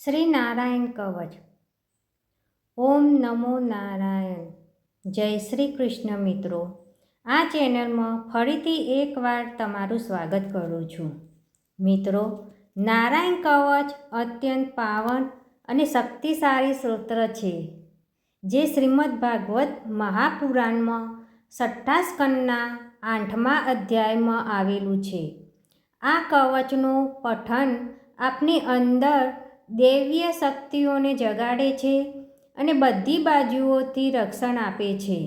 શ્રી નારાયણ કવચ. ઓમ નમો નારાયણ. જય શ્રી કૃષ્ણ મિત્રો. આ ચેનલમાં ફરીથી એકવાર તમારું સ્વાગત કરું છું. મિત્રો, નારાયણ કવચ અત્યંત પાવન અને શક્તિશાળી સ્તોત્ર છે, જે શ્રીમદ ભાગવત મહાપુરાણમાં 6ઠા સ્કંદના 8મા અધ્યાયમાં આવેલું છે. આ કવચનું પઠન આપની અંદર દૈવીય શક્તિઓને જગાડે છે અને બધી બાજુઓથી રક્ષણ આપે છે.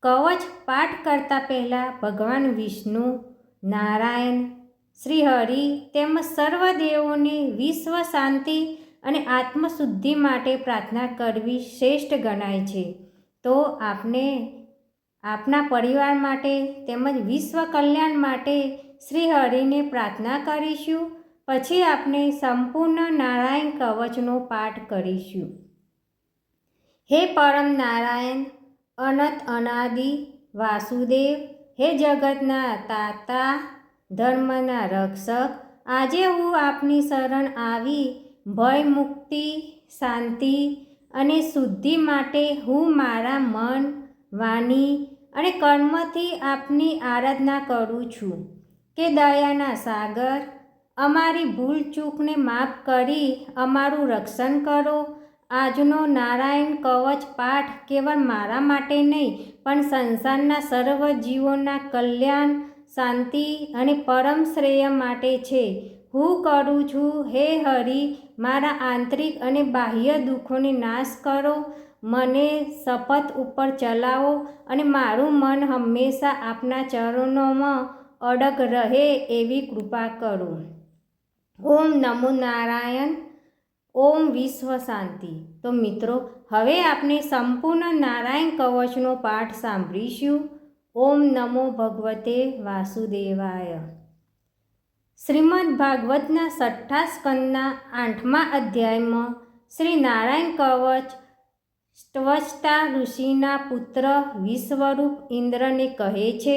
કવચ પાઠ કરતા પહેલાં ભગવાન વિષ્ણુ, નારાયણ, શ્રી હરિ તેમજ સર્વ દેવોને વિશ્વ શાંતિ અને આત્મશુદ્ધિ માટે પ્રાર્થના કરવી શ્રેષ્ઠ ગણાય છે. તો આપણે આપના પરિવાર માટે તેમજ વિશ્વ કલ્યાણ માટે શ્રી હરિને પ્રાર્થના કરીશું. પછી આપણે સંપૂર્ણ નારાયણ કવચનો પાઠ કરીશું. હે પરમ નારાયણ, અનંત અનાદિ વાસુદેવ, હે જગતના તાતા, ધર્મના રક્ષક, આજે હું આપની શરણ આવી ભય મુક્તિ, શાંતિ અને શુદ્ધિ માટે હું મારા મન, વાણી અને કર્મથી આપની આરાધના કરું છું કે દયાના સાગર, અમારી ભૂલ ચૂકને માફ કરી અમારું રક્ષણ કરો. આજનો નારાયણ કવચ પાઠ કેવળ મારા માટે નહીં, પણ સંસારના સર્વ જીવોના કલ્યાણ, શાંતિ અને પરમ શ્રેય માટે છે. હું કરું છું, હે હરિ, મારા આંતરિક અને બાહ્ય દુઃખોને નાશ કરો. મને શપથ ઉપર ચલાવો અને મારું મન હંમેશા આપના ચરણોમાં અડગ રહે એવી કૃપા કરો. ઓમ નમો નારાયણ. ઓમ વિશ્વ શાંતિ. તો મિત્રો, હવે આપણે સંપૂર્ણ નારાયણ કવચનો પાઠ સાંભળીશું. ઓમ નમો ભગવતે વાસુદેવાય. શ્રીમદ ભાગવતના 6ઠા સ્કંદના 8મા અધ્યાયમાં શ્રી નારાયણ કવચ ત્વષ્ટા ઋષિના પુત્ર વિશ્વરૂપ ઇન્દ્રને કહે છે.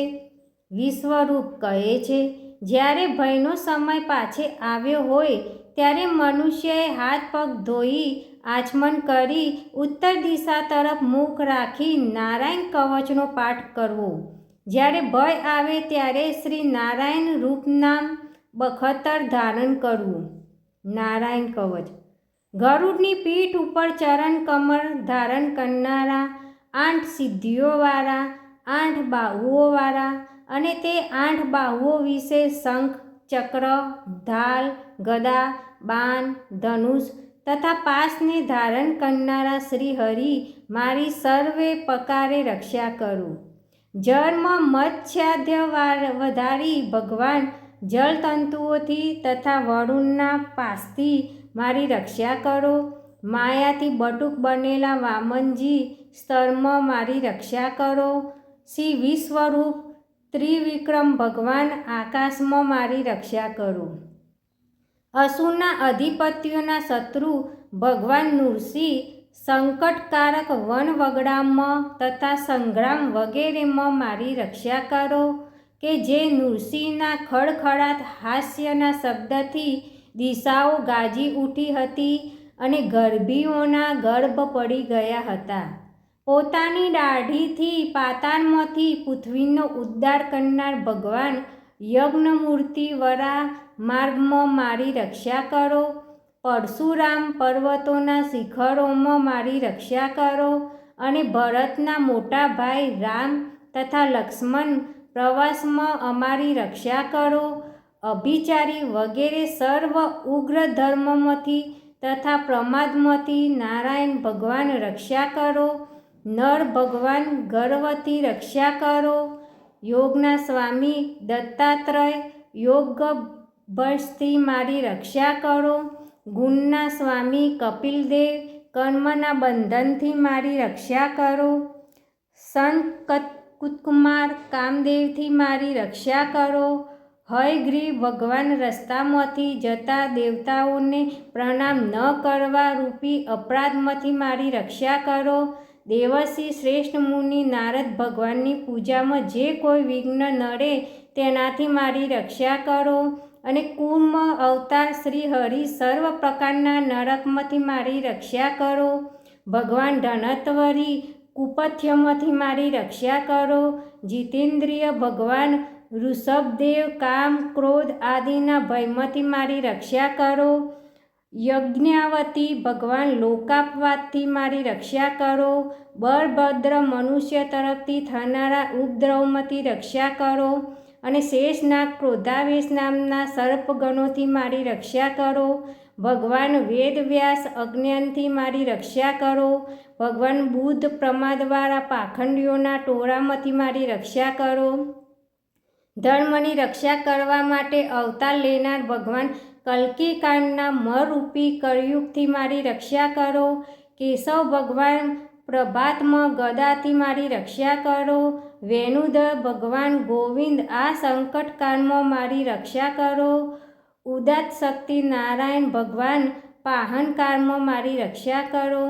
વિશ્વરૂપ કહે છે, જ્યારે ભયનો સમય પાછે આવ્યો હોય ત્યારે મનુષ્યએ હાથ પગ ધોઈ આચમન કરી ઉત્તર દિશા તરફ મુખ રાખી નારાયણ કવચનો પાઠ કરવો. જ્યારે ભય આવે ત્યારે શ્રી નારાયણ રૂપનામ બખતર ધારણ કરવું. નારાયણ કવચ. ગરુડની પીઠ ઉપર ચરણ કમળ ધારણ કરનારા, 8 સિદ્ધિઓવાળા, 8 બાહુઓવાળા અને તે 8 બાહુઓ વિશે શંખ, ચક્ર, ઢાલ, ગદા, બાણ, ધનુષ તથા પાશને ધારણ કરનારા શ્રી હરિ મારી સર્વે પ્રકારે રક્ષા કરું. જળમાં મત્સ્યાદ્ય વધારી ભગવાન જળતંતુઓથી તથા વરુણના પાશથી મારી રક્ષા કરો. માયાથી બટુક બનેલા વામનજી સ્તરમાં મારી રક્ષા કરો. શ્રી વિશ્વરૂપ ત્રિવિક્રમ ભગવાન આકાશમાં મારી રક્ષા કરો. અસુરના અધિપત્યોના શત્રુ ભગવાન નૃસિંહ સંકટકારક વનવગડામાં તથા સંગ્રામ વગેરેમાં મારી રક્ષા કરો. કે જે નૃસિંહના ખડખડાટ હાસ્યના શબ્દથી દિશાઓ ગાજી ઉઠી હતી અને ગર્ભીઓના ગર્ભ પડી ગયા હતા. પોતાની દાઢીથી પાતાળમાંથી પૃથ્વીનો ઉદ્ધાર કરનાર ભગવાન યજ્ઞમૂર્તિ વરા માર્ગમાં મારી રક્ષા કરો. પરશુરામ પર્વતોના શિખરોમાં મારી રક્ષા કરો અને ભરતના મોટા ભાઈ રામ તથા લક્ષ્મણ પ્રવાસમાં અમારી રક્ષા કરો. અભિચારી વગેરે સર્વ ઉગ્ર ધર્મમાંથી તથા પ્રમાદમાંથી નારાયણ ભગવાન રક્ષા કરો. નર ભગવાન ગર્વથી રક્ષા કરો. યોગના સ્વામી દત્તાત્રેય યોગ ભ્રષ્ટથી મારી રક્ષા કરો. ગુણના સ્વામી કપિલદેવ કર્મના બંધનથી મારી રક્ષા કરો. સંત કુમાર કામદેવથી મારી રક્ષા કરો. હયગ્રીવ ભગવાન રસ્તામાંથી જતા દેવતાઓને પ્રણામ ન કરવા રૂપી અપરાધમાંથી મારી રક્ષા કરો. દેવર્ષિ શ્રેષ્ઠ મુનિ નારદ ભગવાનની પૂજામાં જે કોઈ વિઘ્ન નડે તેનાથી મારી રક્ષા કરો. અને કુર્મ અવતાર શ્રી હરિ સર્વ પ્રકારના નરકમાંથી મારી રક્ષા કરો. ભગવાન ધનત્વરી કુપથ્યમાંથી મારી રક્ષા કરો. જીતેન્દ્રિય ભગવાન ઋષભદેવ કામ ક્રોધ આદિના ભયમાંથી મારી રક્ષા કરો. યજ્ઞાવતી ભગવાન લોકાપવાદથી મારી રક્ષા કરો. બળભદ્ર મનુષ્ય તરફથી થનારા ઉપદ્રવમાંથી રક્ષા કરો. અને શેષનાગ ક્રોધાવેશ નામના સર્પગણોથી મારી રક્ષા કરો. ભગવાન વેદવ્યાસ અજ્ઞાનથી મારી રક્ષા કરો. ભગવાન બુદ્ધ પ્રમાદવાળા પાખંડીઓના ટોળામાંથી મારી રક્ષા કરો. ધર્મની રક્ષા કરવા માટે અવતાર લેનાર ભગવાન કલ્કીકાંડના મરૂપી કળયુગથી મારી રક્ષા કરો. કેશવ ભગવાન પ્રભાતમાં ગદાથી મારી રક્ષા કરો. વેણુધર ભગવાન ગોવિંદ આ સંકટકાળમાં મારી રક્ષા કરો. ઉદાત શક્તિ નારાયણ ભગવાન પાહનકાળમાં મારી રક્ષા કરો.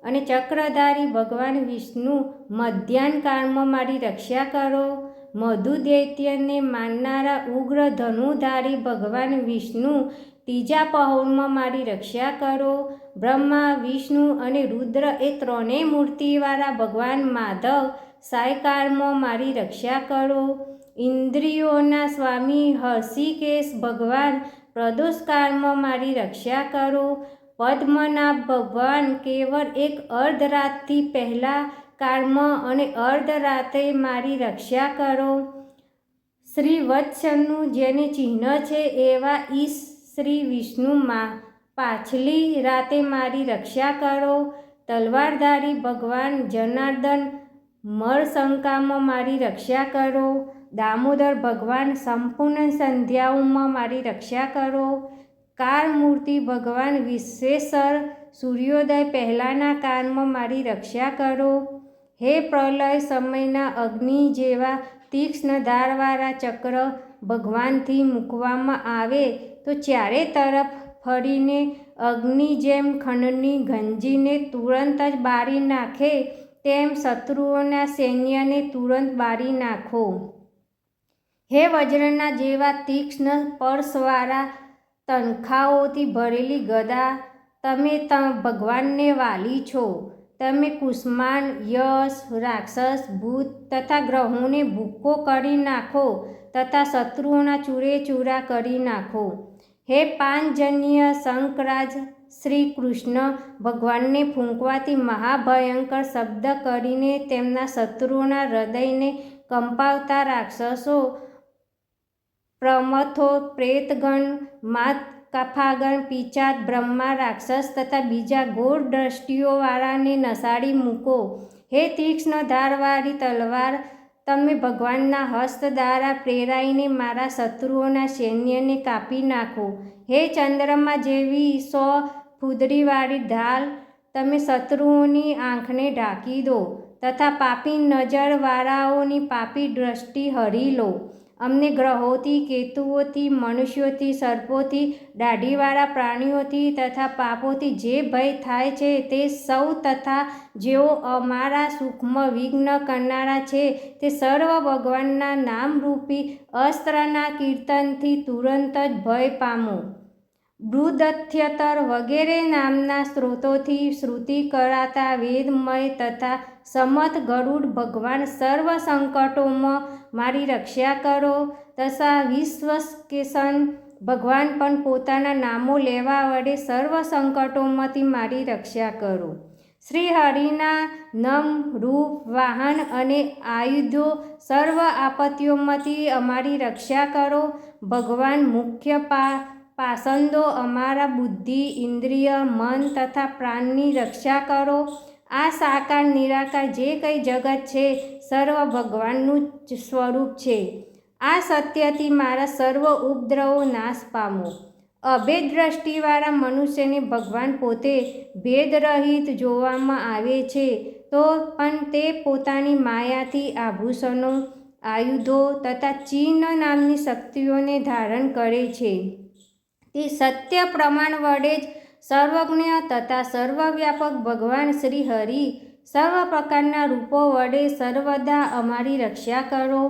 અને ચક્રધારી ભગવાન વિષ્ણુ મધ્યાહન કાળમાં મારી રક્ષા કરો. મધુ દૈત્યને માનનારા ઉગ્ર ધનુધારી ભગવાન વિષ્ણુ ત્રીજા પહોરમાં મારી રક્ષા કરો. બ્રહ્મા વિષ્ણુ અને રુદ્ર એ ત્રણેય મૂર્તિવાળા ભગવાન માધવ સાયકાળમાં મારી રક્ષા કરો. ઇન્દ્રિયોના સ્વામી હર્ષિકેશ ભગવાન પ્રદોષકાળમાં મારી રક્ષા કરો. પદ્મનાભ ભગવાન કેવળ એક અર્ધરાતથી પહેલાં કાળમાં અને અર્ધરાત્રે મારી રક્ષા કરો. શ્રી વત્સનું જેને ચિહ્ન છે એવા ઈશ શ્રી વિષ્ણુમાં પાછલી રાતે મારી રક્ષા કરો. તલવારધારી ભગવાન જનાર્દન મરશંકામાં મારી રક્ષા કરો. દામોદર ભગવાન સંપૂર્ણ સંધ્યાઓમાં મારી રક્ષા કરો. કાળમૂર્તિ ભગવાન વિશ્વેશ્વર સૂર્યોદય પહેલાંના કાળમાં મારી રક્ષા કરો. હે પ્રલય સમયના અગ્નિ જેવા તીક્ષ્ણ ધારવાળા ચક્ર ભગવાનથી મૂકવામાં આવે તો ચારે તરફ ફરીને અગ્નિ જેમ ખંડની ગંજીને તુરંત જ બાળી નાખે તેમ શત્રુઓના સૈન્યને તુરંત બાળી નાખો. હે વજ્રના જેવા તીક્ષ્ણ સ્પર્શવાળા તણખાઓથી ભરેલી ગદા, તમે ભગવાનને વાલી છો. તમે કુષ્માંડ યશ રાક્ષસ ભૂત તથા ગ્રહોને ભૂક્કો કરી નાખો તથા શત્રુઓના ચૂરે ચૂરા કરી નાખો. હે પાંચજન્ય શંકરાજ શ્રી કૃષ્ણ ભગવાનને ફૂંકવાથી મહાભયંકર શબ્દ કરીને તેમના શત્રુઓના હૃદયને કંપાવતા રાક્ષસો પ્રમથો પ્રેતગણ માતકાફાગણ પિચાચ બ્રહ્મા રાક્ષસ તથા બીજા ઘોર દ્રષ્ટિઓવાળાને નસાડી મૂકો. હે તીક્ષ્ણ ધારવાળી તલવાર, તમે ભગવાનના હસ્ત દ્વારા પ્રેરાઈને મારા શત્રુઓના સૈન્યને કાપી નાખો. હે ચંદ્રમા જેવી 100 ફૂદડીવાળી ઢાલ, તમે શત્રુઓની આંખને ઢાંકી દો તથા પાપી નજરવાળાઓની પાપી દ્રષ્ટિ હરી લો. અમને ગ્રહોથી કેતુઓથી મનુષ્યોથી સર્પોથી દાઢીવાળા પ્રાણીઓથી તથા પાપોથી જે ભય થાય છે તે સૌ તથા જેઓ અમારા સુખમાં વિઘ્ન કરનારા છે તે સર્વ ભગવાનના નામરૂપી અસ્ત્રના કીર્તનથી તુરંત જ ભય પામો. બૃહદથ્યતર વગેરે નામના સ્ત્રોતોથી શ્રુતિ કરાતા વેદમય તથા સમત ગરુડ ભગવાન સર્વ સંકટોમાં મારી રક્ષા કરો. તથા વિશ્વકેશન ભગવાન પણ પોતાના નામો લેવા વડે સર્વ સંકટોમાંથી મારી રક્ષા કરો. શ્રી હરિના નામ રૂપ વાહન અને આયુધો સર્વ આપત્તિઓમાંથી અમારી રક્ષા કરો. ભગવાન મુખ્ય પાસંદો અમારા બુદ્ધિ ઇન્દ્રિય મન તથા પ્રાણની રક્ષા કરો. આ સાકાર નિરાકાર જે કંઈ જગત છે સર્વ ભગવાનનું જ સ્વરૂપ છે. આ સત્યથી મારા સર્વ ઉપદ્રવો નાશ પામો. અભેદ દ્રષ્ટિવાળા મનુષ્યને ભગવાન પોતે ભેદરહિત જોવામાં આવે છે તો પણ તે પોતાની માયાથી આભૂષણો આયુધો તથા ચિહ્ન નામની શક્તિઓને ધારણ કરે છે. તે સત્ય પ્રમાણ વડે જ સર્વજ્ઞ તથા સર્વવ્યાપક ભગવાન શ્રી હરિ સર્વ પ્રકારના રૂપો વડે સર્વદા અમારી રક્ષા કરો.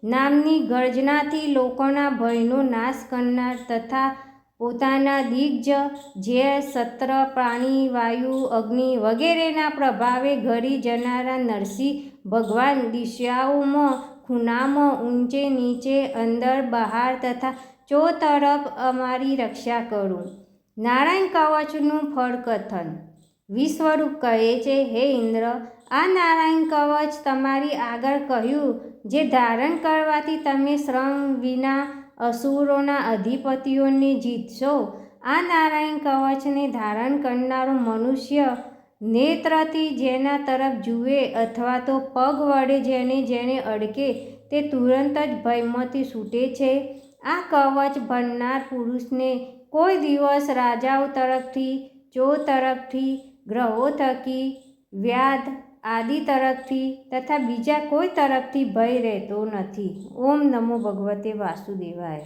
નામની ગર્જનાથી લોકોના ભયનો નાશ કરનાર તથા પોતાના દિગ્જ ઝેર, સત્ર, પ્રાણી, વાયુ, અગ્નિ વગેરેના પ્રભાવે ઘરી જનારા નરસિંહ ભગવાન દિશાઓમાં, ખૂણામાં, ઊંચે નીચે, અંદર બહાર તથા ચોતરફ અમારી રક્ષા કરું. નારાયણ કવચનું ફળ કથન. વિશ્વરૂપ કહે છે, હે ઇન્દ્ર, આ નારાયણ કવચ તમારી આગળ કહ્યું જે ધારણ કરવાથી તમે શ્રમ વિના અસુરોના અધિપતિઓને જીતશો. આ નારાયણ કવચને ધારણ કરનારો મનુષ્ય નેત્રથી જેના તરફ જુએ અથવા તો પગ વડે જેને જેને અડકે તે તુરંત જ ભયમાંથી છૂટે છે. આ કવચ ભણનાર પુરુષને કોઈ દિવસ રાજાઓ તરફથી, ચોર તરફથી, ગ્રહો થકી, વ્યાધ આદિ તરફથી તથા બીજા કોઈ તરફથી ભય રહેતો નથી. ઓમ નમો ભગવતે વાસુદેવાય.